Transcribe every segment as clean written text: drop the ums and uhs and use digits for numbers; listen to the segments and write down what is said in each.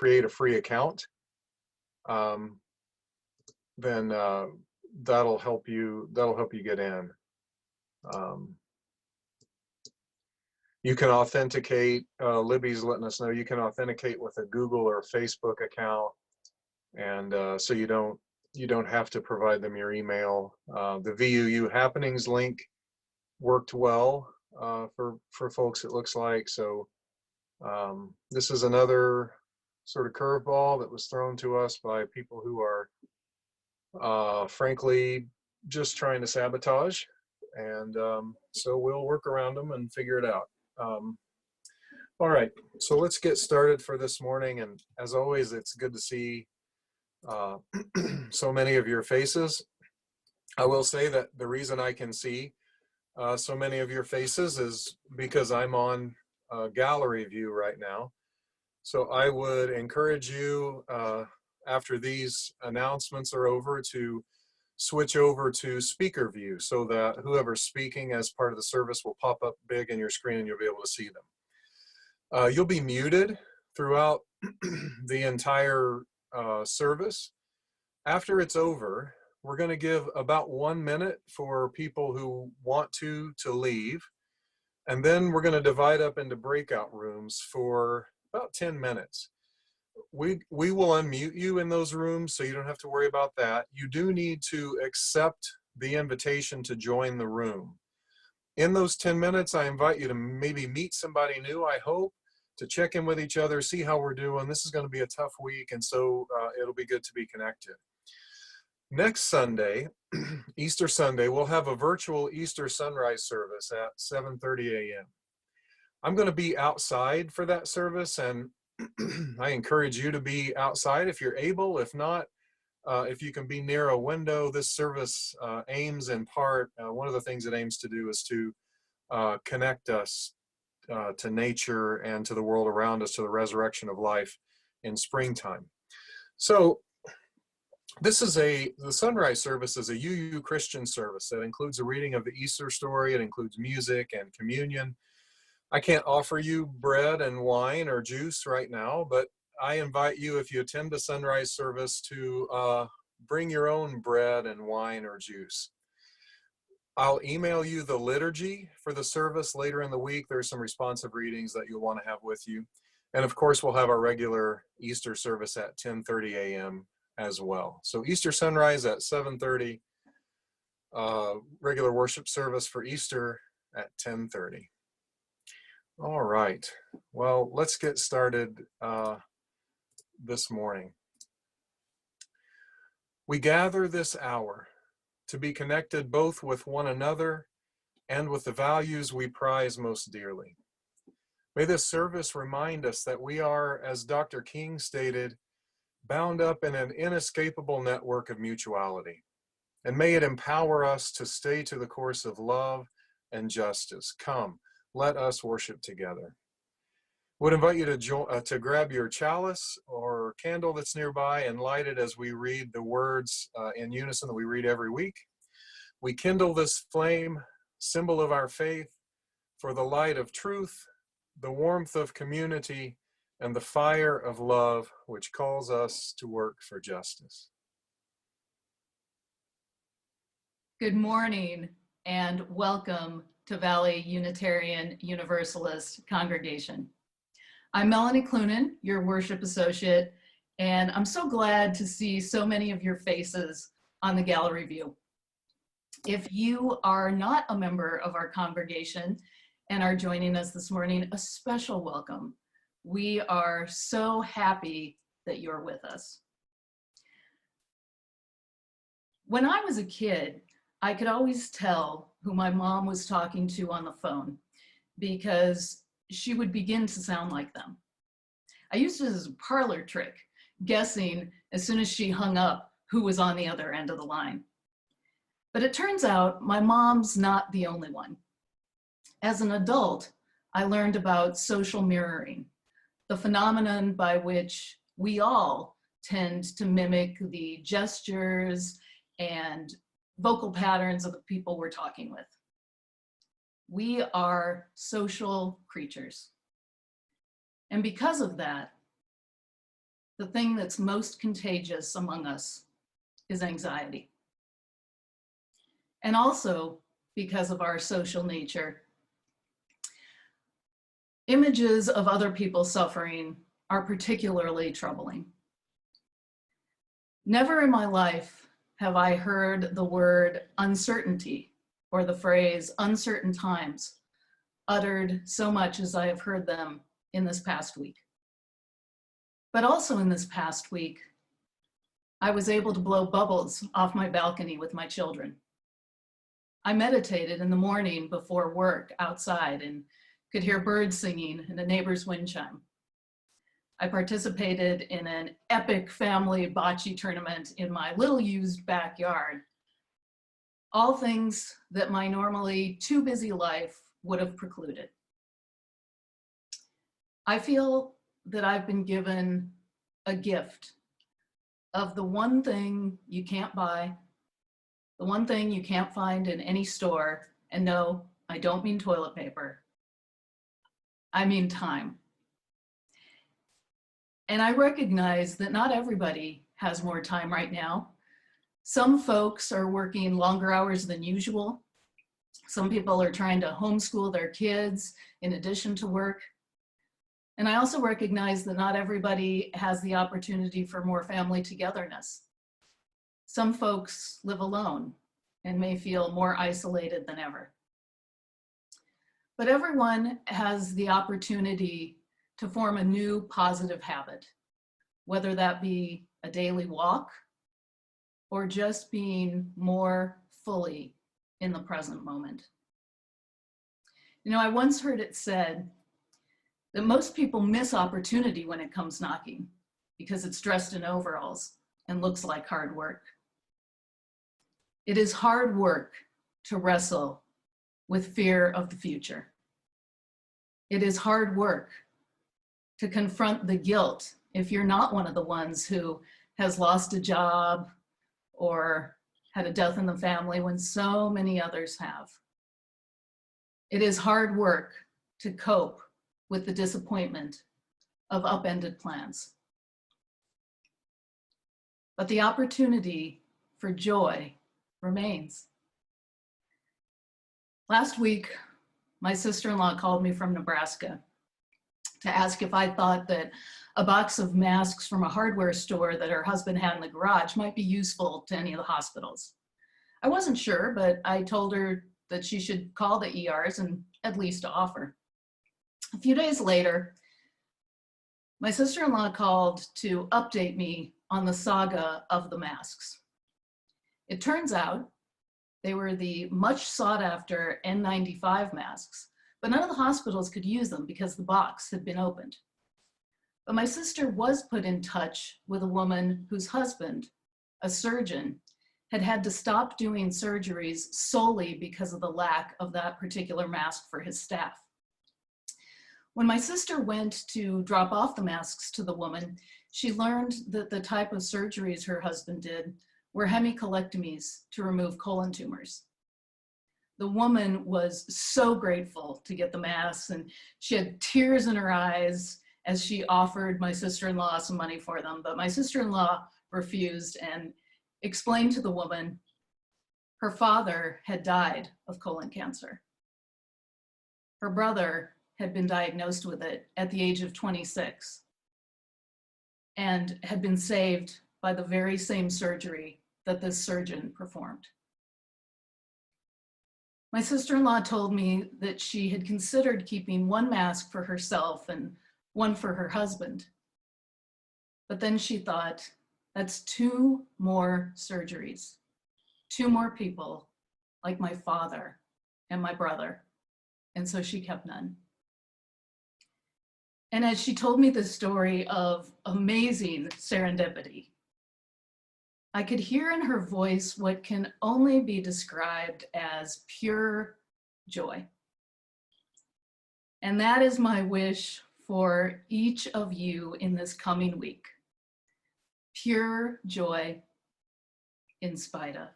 create a free account, then that'll help you get in. You can authenticate. Libby's letting us know you can authenticate with a Google or a Facebook account, and so you don't have to provide them your email. The VUU happenings link worked well for folks, it looks like. So this is another sort of curveball that was thrown to us by people who are frankly just trying to sabotage, and so we'll work around them and figure it out. All right, so let's get started for this morning, and as always, it's good to see so many of your faces. I will say that the reason I can see so many of your faces is because I'm on gallery view right now. So I would encourage you after these announcements are over to switch over to speaker view so that whoever's speaking as part of the service will pop up big in your screen and you'll be able to see them. You'll be muted throughout the entire service. After it's over, we're going to give about 1 minute for people who want to leave, and then we're going to divide up into breakout rooms for about 10 minutes. We will unmute you in those rooms, so you don't have to worry about that. You do need to accept the invitation to join the room. In those 10 minutes, I invite you to maybe meet somebody new, I hope, to check in with each other, see how we're doing. This is going to be a tough week, and so it'll be good to be connected. Next Sunday, Easter Sunday, we'll have a virtual Easter sunrise service at 7:30 a.m. I'm going to be outside for that service, and I encourage you to be outside if you're able. If not, if you can be near a window, this service aims in part, one of the things it aims to do is to connect us to nature and to the world around us, to the resurrection of life in springtime. So the sunrise service is a UU Christian service that includes a reading of the Easter story. It includes music and communion. I can't offer you bread and wine or juice right now, but I invite you, if you attend the sunrise service, to bring your own bread and wine or juice. I'll email you the liturgy for the service later in the week. There's some responsive readings that you'll want to have with you. And of course, we'll have our regular Easter service at 10:30 a.m. as well. So Easter sunrise at 7:30, regular worship service for Easter at 10:30. All right, well, let's get started this morning. We gather this hour to be connected both with one another and with the values we prize most dearly. May this service remind us that we are, as Dr. King stated, bound up in an inescapable network of mutuality. And may it empower us to stay to the course of love and justice. Come, let us worship together. Would invite you to grab your chalice or candle that's nearby and light it as we read the words in unison that we read every week. We kindle this flame, symbol of our faith, for the light of truth, the warmth of community, and the fire of love which calls us to work for justice. Good morning and welcome to Valley Unitarian Universalist Congregation. I'm Melanie Clunan, your worship associate, and I'm so glad to see so many of your faces on the gallery view. If you are not a member of our congregation and are joining us this morning, a special welcome. We are so happy that you're with us. When I was a kid, I could always tell who my mom was talking to on the phone because she would begin to sound like them. I used it as a parlor trick, guessing as soon as she hung up who was on the other end of the line. But it turns out my mom's not the only one. As an adult, I learned about social mirroring, the phenomenon by which we all tend to mimic the gestures and vocal patterns of the people we're talking with. We are social creatures. And because of that, the thing that's most contagious among us is anxiety. And also, because of our social nature, images of other people suffering are particularly troubling. Never in my life have I heard the word uncertainty or the phrase uncertain times uttered so much as I have heard them in this past week. But also in this past week, I was able to blow bubbles off my balcony with my children. I meditated in the morning before work outside and could hear birds singing and a neighbor's wind chime. I participated in an epic family bocce tournament in my little used backyard. All things that my normally too busy life would have precluded. I feel that I've been given a gift of the one thing you can't buy, the one thing you can't find in any store, and no, I don't mean toilet paper. I mean time. And I recognize that not everybody has more time right now. Some folks are working longer hours than usual. Some people are trying to homeschool their kids in addition to work. And I also recognize that not everybody has the opportunity for more family togetherness. Some folks live alone and may feel more isolated than ever. But everyone has the opportunity to form a new positive habit, whether that be a daily walk or just being more fully in the present moment. You know, I once heard it said that most people miss opportunity when it comes knocking because it's dressed in overalls and looks like hard work. It is hard work to wrestle with fear of the future. It is hard work to confront the guilt if you're not one of the ones who has lost a job or had a death in the family when so many others have. It is hard work to cope with the disappointment of upended plans. But the opportunity for joy remains. Last week, my sister-in-law called me from Nebraska to ask if I thought that a box of masks from a hardware store that her husband had in the garage might be useful to any of the hospitals. I wasn't sure, but I told her that she should call the ERs and at least offer. A few days later, my sister-in-law called to update me on the saga of the masks. It turns out they were the much sought after N95 masks, but none of the hospitals could use them because the box had been opened. But my sister was put in touch with a woman whose husband, a surgeon, had had to stop doing surgeries solely because of the lack of that particular mask for his staff. When my sister went to drop off the masks to the woman, she learned that the type of surgeries her husband did were hemicolectomies to remove colon tumors. The woman was so grateful to get the masks, and she had tears in her eyes as she offered my sister-in-law some money for them, but my sister-in-law refused and explained to the woman her father had died of colon cancer. Her brother had been diagnosed with it at the age of 26 and had been saved by the very same surgery that this surgeon performed. My sister-in-law told me that she had considered keeping one mask for herself and one for her husband. But then she thought, that's 2 more surgeries, 2 more people like my father and my brother. And so she kept none. And as she told me the story of amazing serendipity, I could hear in her voice what can only be described as pure joy. And that is my wish for each of you in this coming week. Pure joy in spite of.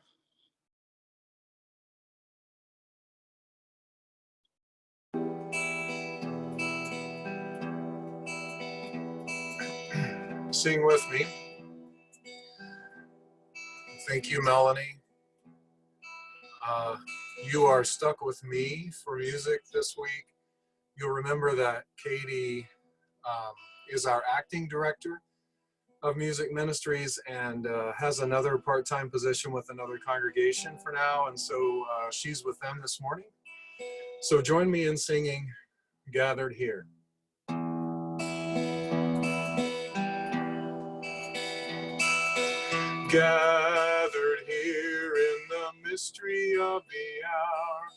sing with me. Thank you, Melanie. You are stuck with me for music this week. You'll remember that Katie is our acting director of music ministries and has another part-time position with another congregation for now. And so she's with them this morning. So join me in singing Gathered Here. Gathered here in the mystery of the hour,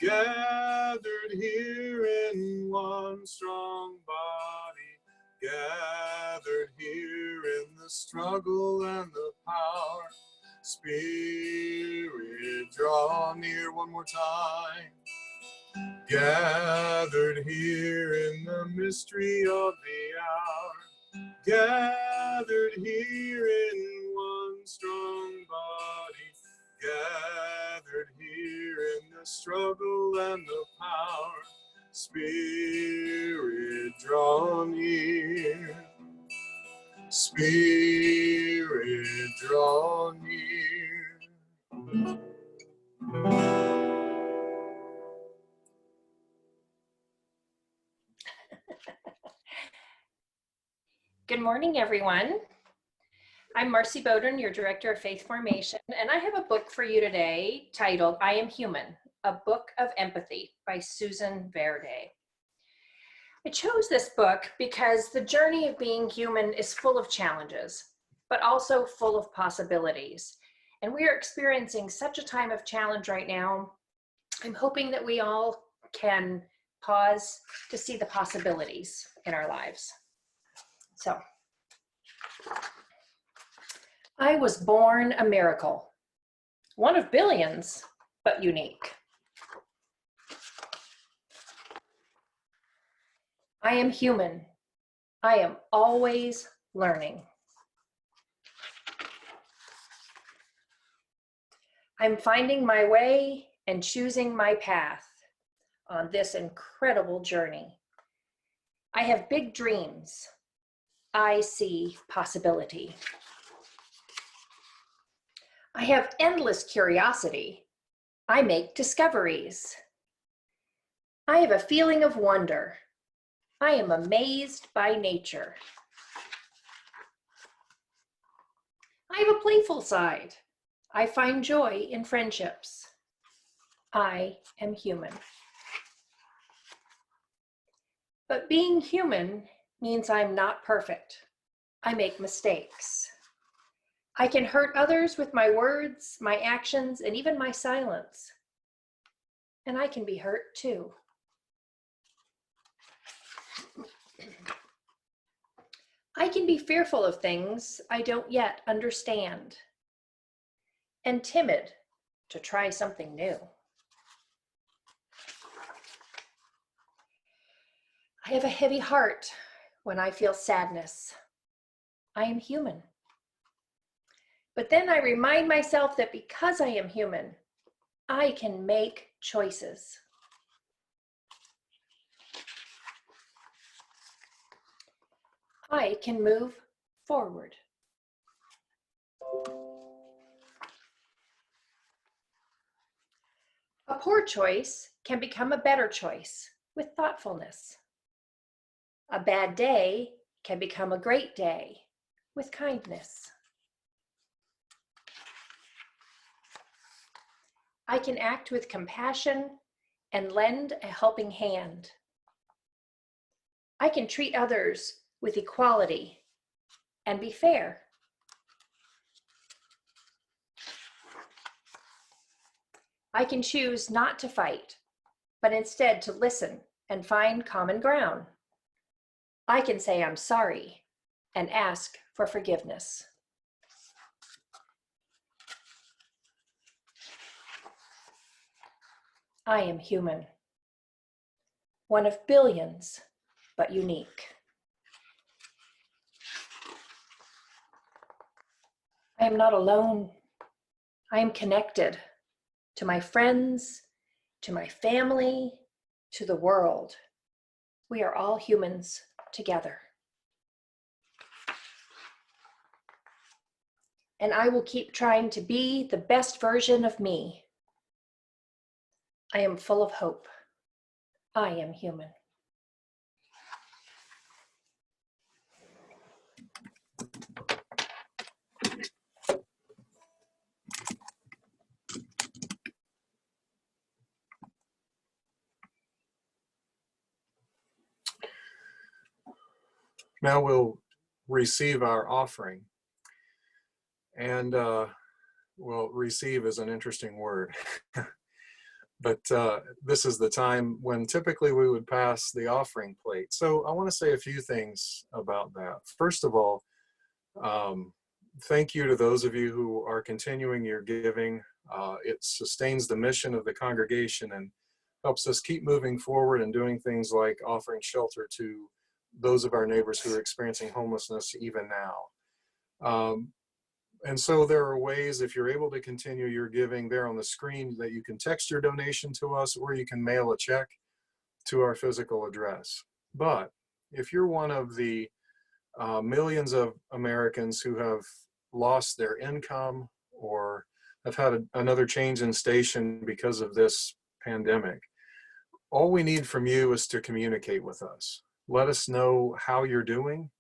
gathered here in one strong body, gathered here in the struggle and the power. Spirit, draw near one more time. Gathered here in the mystery of the hour, gathered here in one strong body, gathered here in the struggle and the power. Spirit, draw near. Spirit, draw near. Good morning, everyone. I'm Marcy Bowden, your Director of Faith Formation, and I have a book for you today titled I Am Human, a Book of Empathy by Susan Verde. I chose this book because the journey of being human is full of challenges, but also full of possibilities. And we are experiencing such a time of challenge right now. I'm hoping that we all can pause to see the possibilities in our lives. So, I was born a miracle, one of billions, but unique. I am human. I am always learning. I'm finding my way and choosing my path on this incredible journey. I have big dreams. I see possibility. I have endless curiosity. I make discoveries. I have a feeling of wonder. I am amazed by nature. I have a playful side. I find joy in friendships. I am human. But being human means I'm not perfect. I make mistakes. I can hurt others with my words, my actions, and even my silence. And I can be hurt too. I can be fearful of things I don't yet understand, and timid to try something new. I have a heavy heart when I feel sadness. I am human. But then I remind myself that because I am human, I can make choices. I can move forward. A poor choice can become a better choice with thoughtfulness. A bad day can become a great day with kindness. I can act with compassion and lend a helping hand. I can treat others with equality and be fair. I can choose not to fight, but instead to listen and find common ground. I can say I'm sorry and ask for forgiveness. I am human, one of billions, but unique. I am not alone. I am connected to my friends, to my family, to the world. We are all humans together. and I will keep trying to be the best version of me. I am full of hope. I am human. Now we'll receive our offering. And well, receive is an interesting word. But this is the time when typically we would pass the offering plate. So I want to say a few things about that. First of all, thank you to those of you who are continuing your giving. It sustains the mission of the congregation and helps us keep moving forward and doing things like offering shelter to those of our neighbors who are experiencing homelessness even now. And so there are ways, if you're able to continue your giving there on the screen, that you can text your donation to us, or you can mail a check to our physical address. But if you're one of the millions of Americans who have lost their income or have had another change in station because of this pandemic, all we need from you is to communicate with us. Let us know how you're doing.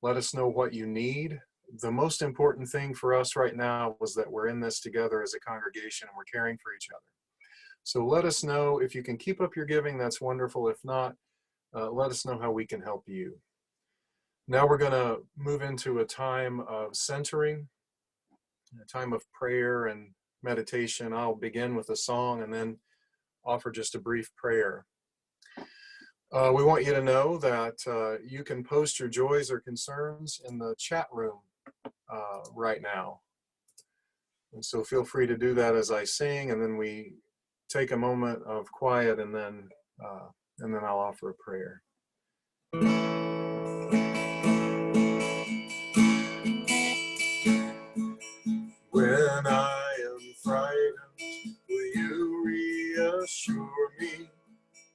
Let us know what you need. The most important thing for us right now was that we're in this together as a congregation and we're caring for each other. So let us know if you can keep up your giving, that's wonderful. If not, let us know how we can help you. Now we're going to move into a time of centering, a time of prayer and meditation. I'll begin with a song and then offer just a brief prayer. We want you to know that you can post your joys or concerns in the chat room right now. And so feel free to do that as I sing, and then we take a moment of quiet, and then I'll offer a prayer. When I am frightened, will you reassure me?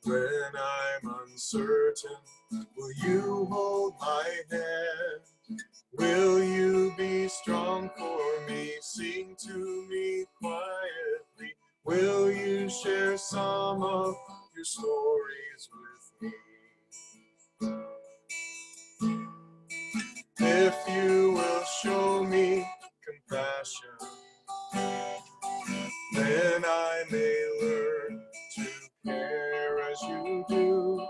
When I'm uncertain, will you hold my hand? Will you be strong for me? Sing to me quietly. Will you share some of your stories with me? If you will show me compassion, then I may learn to care as you do.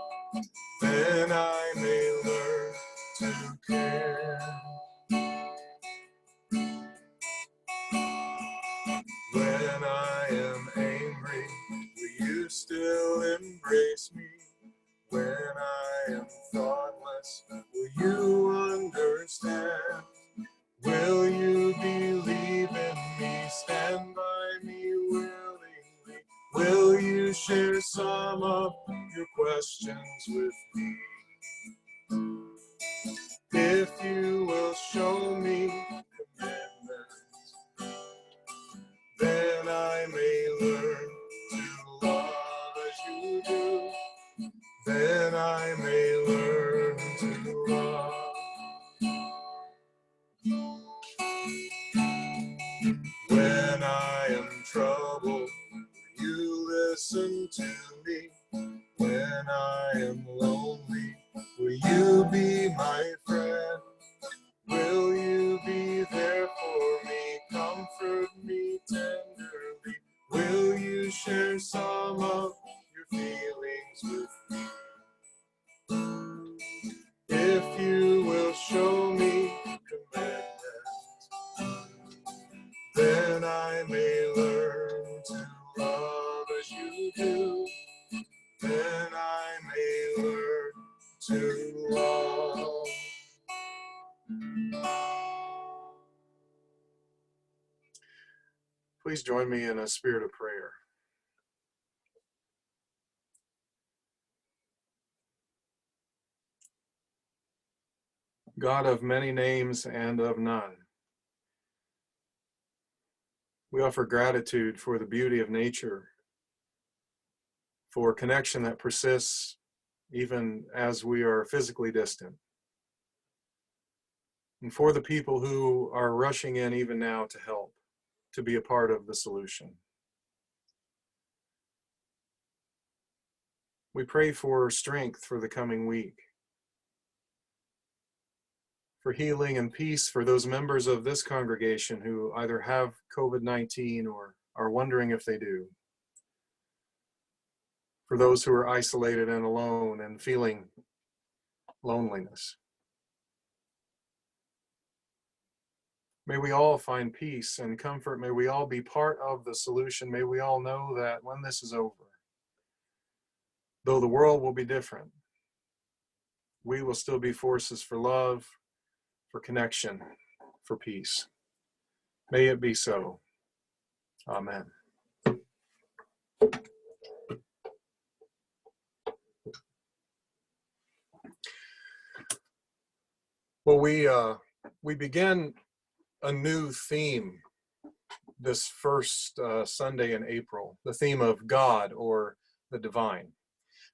Then I may learn to care. When I am angry, will you still embrace me? When I am thoughtless, will you understand? Will you believe in me, stand by me willingly? Will you share some of your questions with me? If you will show me commitment, then I may learn to love as you do. Then I may learn to love. When I am troubled, will you listen to me? When I am lonely, will you be my friend? Will you be there for me, comfort me tenderly? Will you share some of your feelings with me? If you will show me commitment, then I may learn to love as you do. Then I may learn to love. Please join me in a spirit of prayer. God of many names and of none, we offer gratitude for the beauty of nature, for connection that persists even as we are physically distant. and for the people who are rushing in even now to help, to be a part of the solution. We pray for strength for the coming week, for healing and peace for those members of this congregation who either have COVID-19 or are wondering if they do, for those who are isolated and alone and feeling loneliness. May we all find peace and comfort. May we all be part of the solution. May we all know that when this is over, though the world will be different, we will still be forces for love, for connection, for peace. May it be so. Amen. Well, we begin a new theme this first Sunday in April, the theme of God or the divine.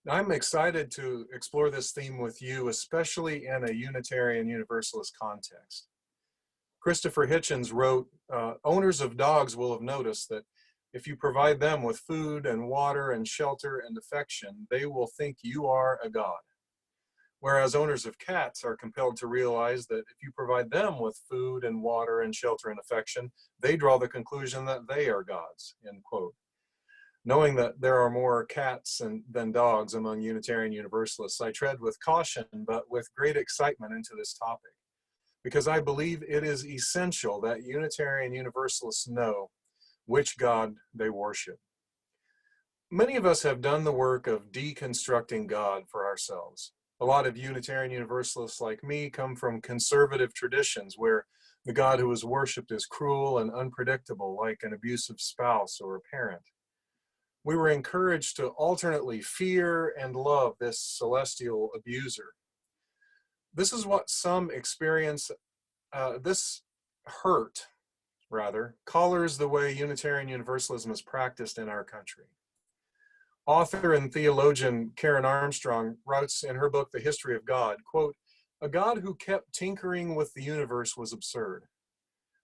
Now, I'm excited to explore this theme with you, especially in a Unitarian Universalist context. Christopher Hitchens wrote, owners of dogs will have noticed that if you provide them with food and water and shelter and affection, they will think you are a god. Whereas owners of cats are compelled to realize that if you provide them with food and water and shelter and affection, they draw the conclusion that they are gods, end quote. Knowing that there are more cats than dogs among Unitarian Universalists, I tread with caution, but with great excitement into this topic, because I believe it is essential that Unitarian Universalists know which God they worship. Many of us have done the work of deconstructing God for ourselves. A lot of Unitarian Universalists like me come from conservative traditions where the God who is worshipped is cruel and unpredictable, like an abusive spouse or a parent. We were encouraged to alternately fear and love this celestial abuser. This is what some experience, this hurt, colors the way Unitarian Universalism is practiced in our country. Author and theologian Karen Armstrong writes in her book, The History of God, quote, "A God who kept tinkering with the universe was absurd.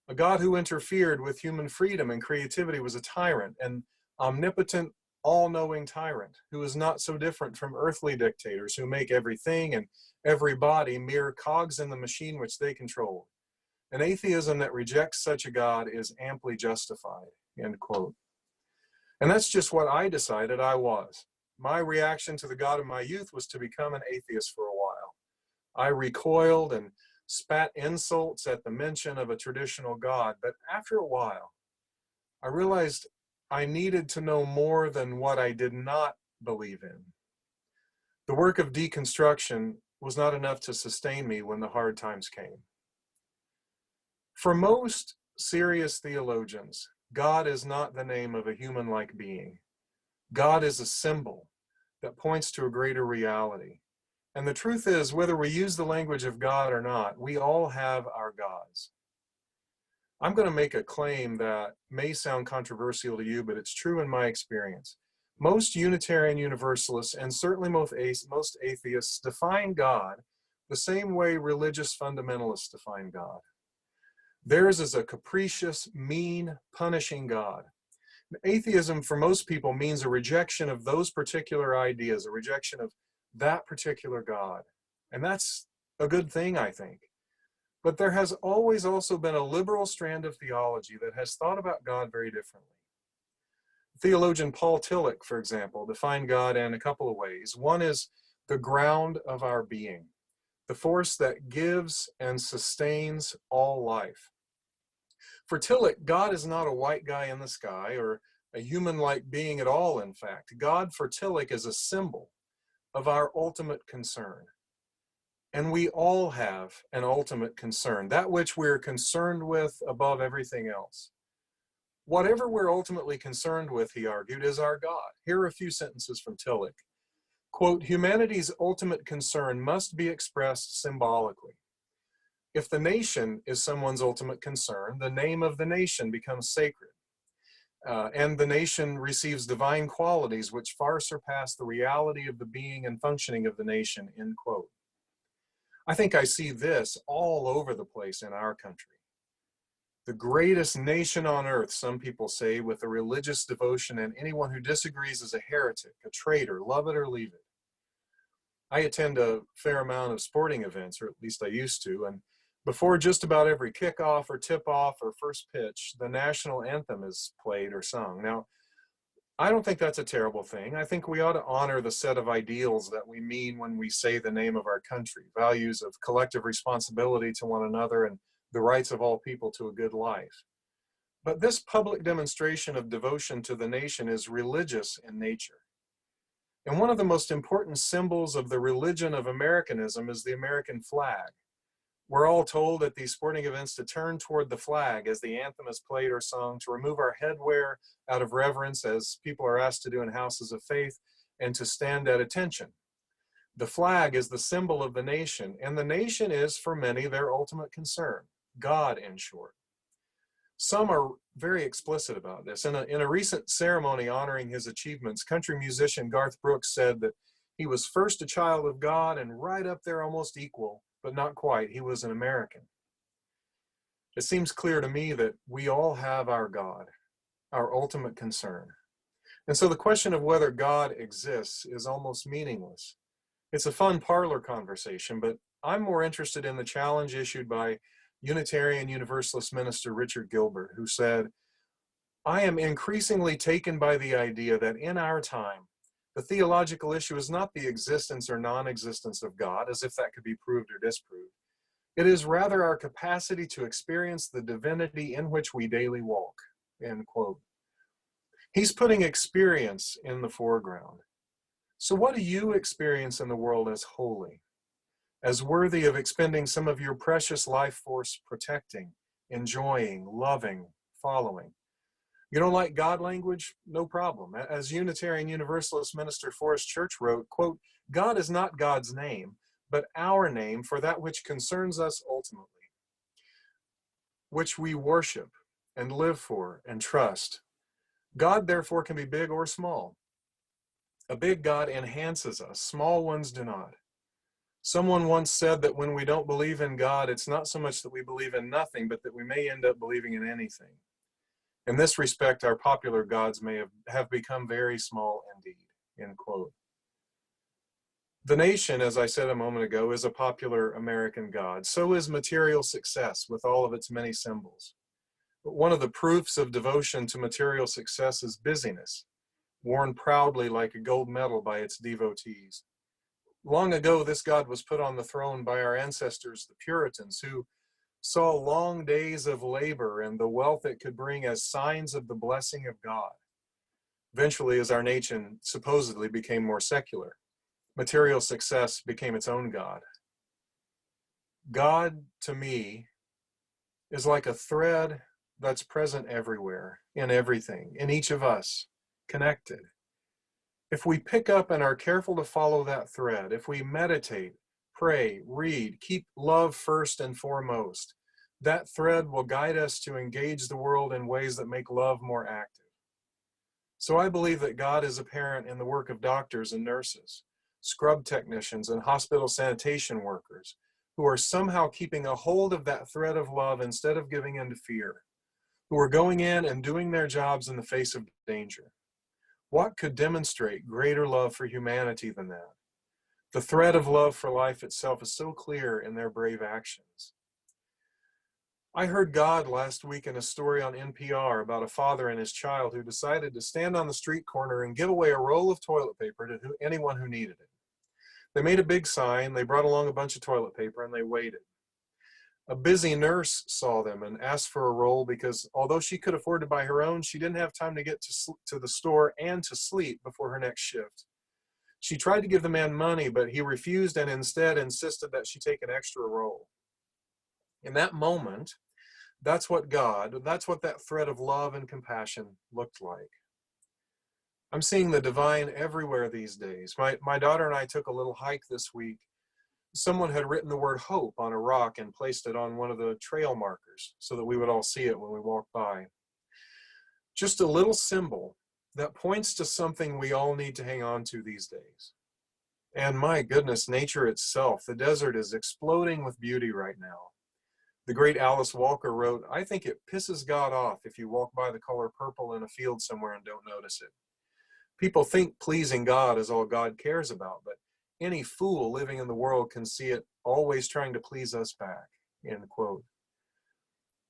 A God who interfered with human freedom and creativity was a tyrant, an omnipotent, all-knowing tyrant who is not so different from earthly dictators who make everything and everybody mere cogs in the machine which they control. An atheism that rejects such a God is amply justified," end quote. And that's just what I decided I was. My reaction to the God of my youth was to become an atheist for a while. I recoiled and spat insults at the mention of a traditional God, but after a while, I realized I needed to know more than what I did not believe in. The work of deconstruction was not enough to sustain me when the hard times came. For most serious theologians, God is not the name of a human-like being. God is a symbol that points to a greater reality. And the truth is, whether we use the language of God or not, we all have our gods. I'm going to make a claim that may sound controversial to you, but it's true in my experience. Most Unitarian Universalists, and certainly most atheists, define God the same way religious fundamentalists define God. Theirs is a capricious, mean, punishing God. Atheism for most people means a rejection of those particular ideas, a rejection of that particular God. And that's a good thing, I think. But there has always also been a liberal strand of theology that has thought about God very differently. Theologian Paul Tillich, for example, defined God in a couple of ways. One is the ground of our being, the force that gives and sustains all life. For Tillich, God is not a white guy in the sky or a human-like being at all, in fact. God, for Tillich, is a symbol of our ultimate concern. And we all have an ultimate concern, that which we're concerned with above everything else. Whatever we're ultimately concerned with, he argued, is our God. Here are a few sentences from Tillich. Quote, "Humanity's ultimate concern must be expressed symbolically. If the nation is someone's ultimate concern, the name of the nation becomes sacred. And the nation receives divine qualities which far surpass the reality of the being and functioning of the nation," end quote. I think I see this all over the place in our country. The greatest nation on earth, some people say, with a religious devotion, and anyone who disagrees is a heretic, a traitor, love it or leave it. I attend a fair amount of sporting events, or at least I used to, and before just about every kickoff or tip-off or first pitch, the national anthem is played or sung. Now, I don't think that's a terrible thing. I think we ought to honor the set of ideals that we mean when we say the name of our country, values of collective responsibility to one another and the rights of all people to a good life. But this public demonstration of devotion to the nation is religious in nature. And one of the most important symbols of the religion of Americanism is the American flag. We're all told at these sporting events to turn toward the flag as the anthem is played or sung, to remove our headwear out of reverence as people are asked to do in houses of faith, and to stand at attention. The flag is the symbol of the nation, and the nation is, for many, their ultimate concern. God, in short. Some are very explicit about this. In a recent ceremony honoring his achievements, country musician Garth Brooks said that he was first a child of God and right up there almost equal, but not quite. He was an American. It seems clear to me that we all have our God, our ultimate concern. And so the question of whether God exists is almost meaningless. It's a fun parlor conversation, but I'm more interested in the challenge issued by Unitarian Universalist minister Richard Gilbert, who said, "I am increasingly taken by the idea that in our time, the theological issue is not the existence or non-existence of God, as if that could be proved or disproved. It is rather our capacity to experience the divinity in which we daily walk," end quote. He's putting experience in the foreground. So what do you experience in the world as holy, as worthy of expending some of your precious life force protecting, enjoying, loving, following? You don't like God language? No problem. As Unitarian Universalist minister Forrest Church wrote, quote, "God is not God's name, but our name for that which concerns us ultimately, which we worship and live for and trust. God, therefore, can be big or small. A big God enhances us. Small ones do not. Someone once said that when we don't believe in God, it's not so much that we believe in nothing, but that we may end up believing in anything. In this respect, our popular gods may have become very small indeed," end quote. The nation, as I said a moment ago, is a popular American god. So is material success with all of its many symbols. But one of the proofs of devotion to material success is busyness, worn proudly like a gold medal by its devotees. Long ago, this god was put on the throne by our ancestors, the Puritans, who saw long days of labor and the wealth it could bring as signs of the blessing of God. Eventually, as our nation supposedly became more secular, material success became its own god. God, to me, is like a thread that's present everywhere, in everything, in each of us, connected. If we pick up and are careful to follow that thread, if we meditate, pray, read, keep love first and foremost, that thread will guide us to engage the world in ways that make love more active. So I believe that God is apparent in the work of doctors and nurses, scrub technicians and hospital sanitation workers, who are somehow keeping a hold of that thread of love instead of giving in to fear, who are going in and doing their jobs in the face of danger. What could demonstrate greater love for humanity than that? The thread of love for life itself is so clear in their brave actions. I heard God last week in a story on NPR about a father and his child who decided to stand on the street corner and give away a roll of toilet paper to anyone who needed it. They made a big sign, they brought along a bunch of toilet paper, and they waited. A busy nurse saw them and asked for a roll because although she could afford to buy her own, she didn't have time to get to the store and to sleep before her next shift. She tried to give the man money, but he refused and instead insisted that she take an extra roll. In that moment, that's what that thread of love and compassion looked like. I'm seeing the divine everywhere these days. My daughter and I took a little hike this week. Someone had written the word hope on a rock and placed it on one of the trail markers so that we would all see it when we walked by. Just a little symbol that points to something we all need to hang on to these days. And my goodness, nature itself, the desert is exploding with beauty right now. The great Alice Walker wrote, "I think it pisses God off if you walk by the color purple in a field somewhere and don't notice it." People think pleasing God is all God cares about, but any fool living in the world can see it always trying to please us back, end quote.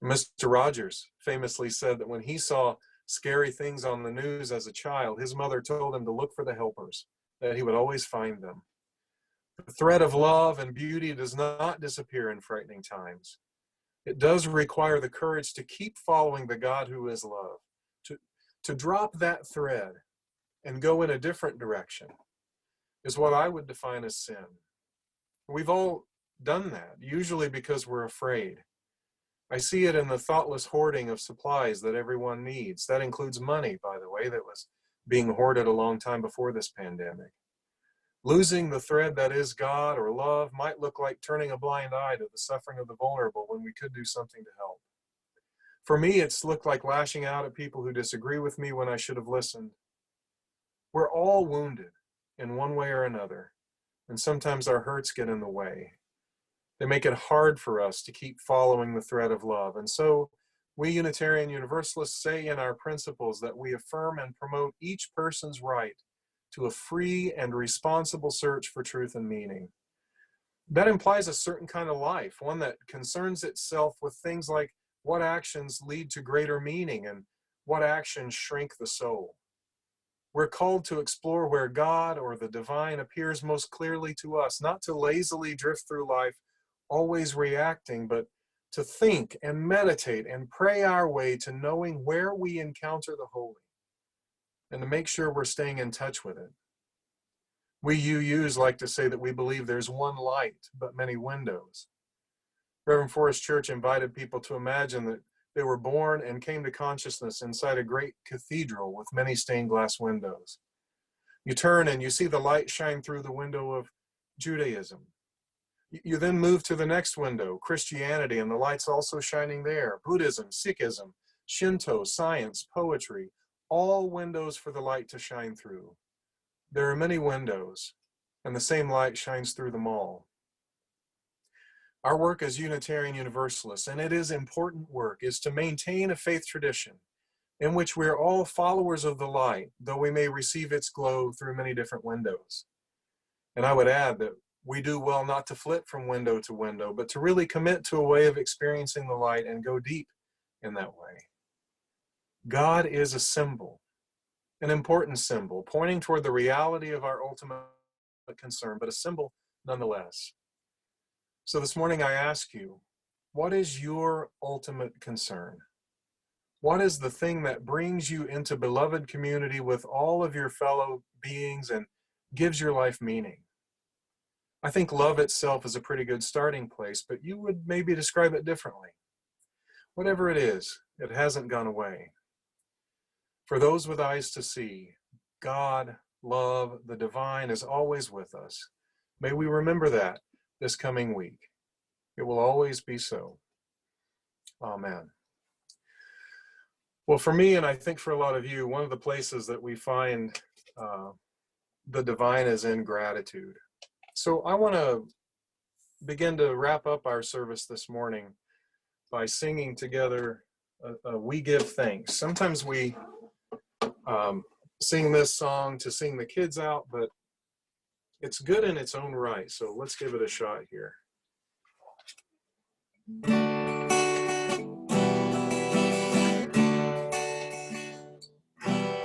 Mr. Rogers famously said that when he saw scary things on the news as a child, his mother told him to look for the helpers, that he would always find them. The thread of love and beauty does not disappear in frightening times. It does require the courage to keep following the God who is love, to drop that thread and go in a different direction is what I would define as sin. We've all done that, usually because we're afraid. I see it in the thoughtless hoarding of supplies that everyone needs. That includes money, by the way, that was being hoarded a long time before this pandemic. Losing the thread that is God or love might look like turning a blind eye to the suffering of the vulnerable when we could do something to help. For me, it's looked like lashing out at people who disagree with me when I should have listened. We're all wounded in one way or another, and sometimes our hurts get in the way. They make it hard for us to keep following the thread of love. And so we Unitarian Universalists say in our principles that we affirm and promote each person's right to a free and responsible search for truth and meaning. That implies a certain kind of life, one that concerns itself with things like what actions lead to greater meaning and what actions shrink the soul. We're called to explore where God or the divine appears most clearly to us, not to lazily drift through life, always reacting, but to think and meditate and pray our way to knowing where we encounter the holy and to make sure we're staying in touch with it. We UUs like to say that we believe there's one light, but many windows. Reverend Forest Church invited people to imagine that they were born and came to consciousness inside a great cathedral with many stained glass windows. You turn and you see the light shine through the window of Judaism. You then move to the next window, Christianity, and the light's also shining there. Buddhism, Sikhism, Shinto, science, poetry, all windows for the light to shine through. There are many windows, and the same light shines through them all. Our work as Unitarian Universalists, and it is important work, is to maintain a faith tradition in which we are all followers of the light, though we may receive its glow through many different windows. And I would add that we do well not to flit from window to window, but to really commit to a way of experiencing the light and go deep in that way. God is a symbol, an important symbol, pointing toward the reality of our ultimate concern, but a symbol nonetheless. So this morning I ask you, what is your ultimate concern? What is the thing that brings you into beloved community with all of your fellow beings and gives your life meaning? I think love itself is a pretty good starting place, but you would maybe describe it differently. Whatever it is, it hasn't gone away. For those with eyes to see, God, love, the divine is always with us. May we remember that this coming week. It will always be so. Amen. Well, for me, and I think for a lot of you, one of the places that we find the divine is in gratitude. So I want to begin to wrap up our service this morning by singing together We Give Thanks. Sometimes we sing this song to sing the kids out, but it's good in its own right. So let's give it a shot here.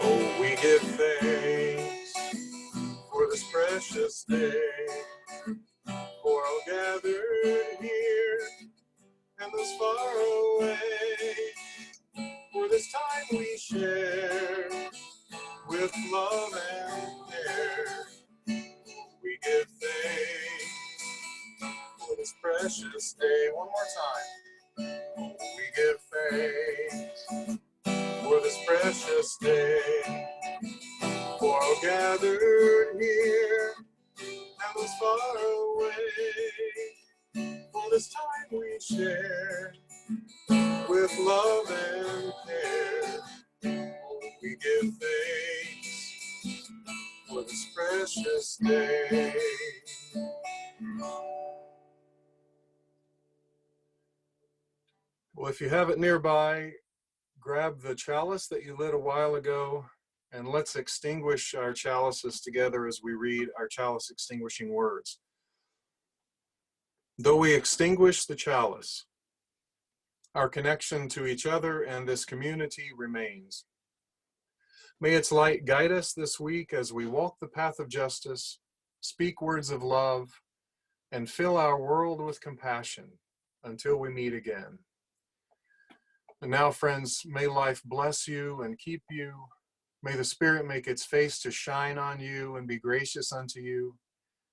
Oh, we give thanks for this precious day, for all gathered here and thus far away, for this time we share with love and care. We give thanks for this precious day. One more time. Oh, we give thanks for this precious day, for all gathered here and thus far away, for this time we share with love and care. Oh, we give thanks for this precious precious day. Well, if you have it nearby, grab the chalice that you lit a while ago, and let's extinguish our chalices together as we read our chalice extinguishing words. Though we extinguish the chalice, our connection to each other and this community remains. May its light guide us this week as we walk the path of justice, speak words of love, and fill our world with compassion until we meet again. And now, friends, may life bless you and keep you. May the Spirit make its face to shine on you and be gracious unto you.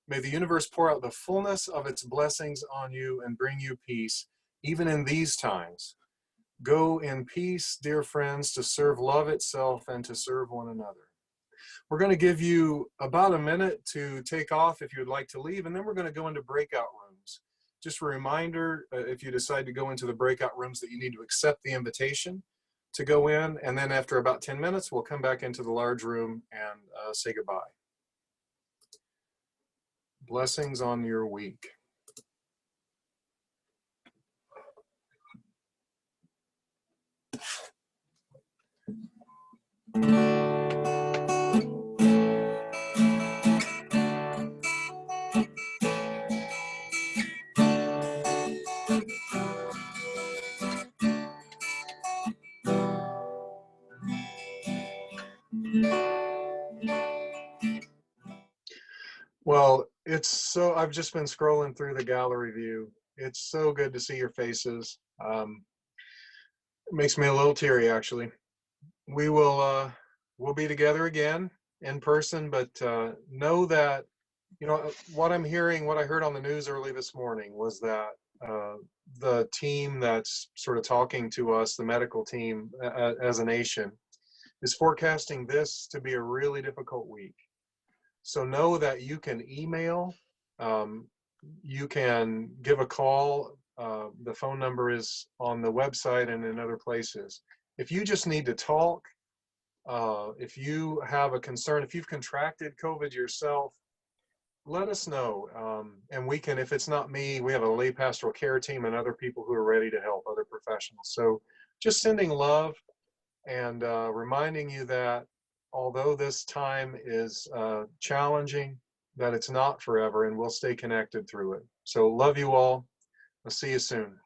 May the universe pour out the fullness of its blessings on you and bring you peace, even in these times. Go in peace, dear friends, to serve love itself and to serve one another. We're going to give you about a minute to take off if you'd like to leave, and then we're going to go into breakout rooms. Just a reminder, if you decide to go into the breakout rooms, that you need to accept the invitation to go in, and then after about 10 minutes, we'll come back into the large room and say goodbye. Blessings on your week. Well, I've just been scrolling through the gallery view. It's so good to see your faces. It makes me a little teary, actually. We'll be together again in person, but know that, what I'm hearing, what I heard on the news early this morning was that the team that's sort of talking to us, the medical team as a nation, is forecasting this to be a really difficult week. So know that you can email, you can give a call. The phone number is on the website and in other places. If you just need to talk, if you have a concern, if you've contracted COVID yourself, let us know. And we can, if it's not me, we have a lay pastoral care team and other people who are ready to help, other professionals. So just sending love and reminding you that although this time is challenging, that it's not forever, and we'll stay connected through it. So love you all. I'll see you soon.